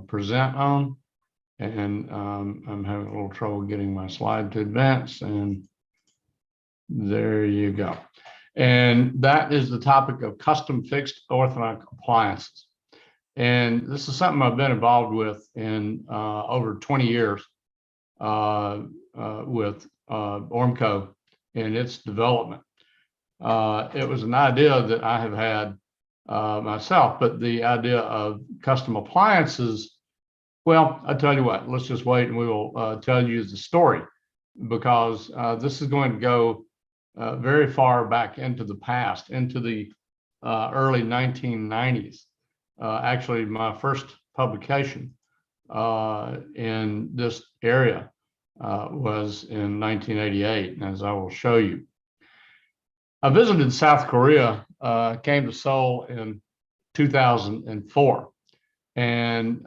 present on. And I'm having a little trouble getting my slide to advance, and there you go. And that is the topic of custom fixed orthodontic appliances. And this is something I've been involved with in over 20 years with Ormco and its development. It was an idea that I have had myself, but the idea of custom appliances, well, I tell you what, let's just wait and we will tell you the story, because this is going to go very far back into the past, into the early 1990s. Actually, my first publication in this area was in 1988, as I will show you. I visited South Korea, came to Seoul in 2004, and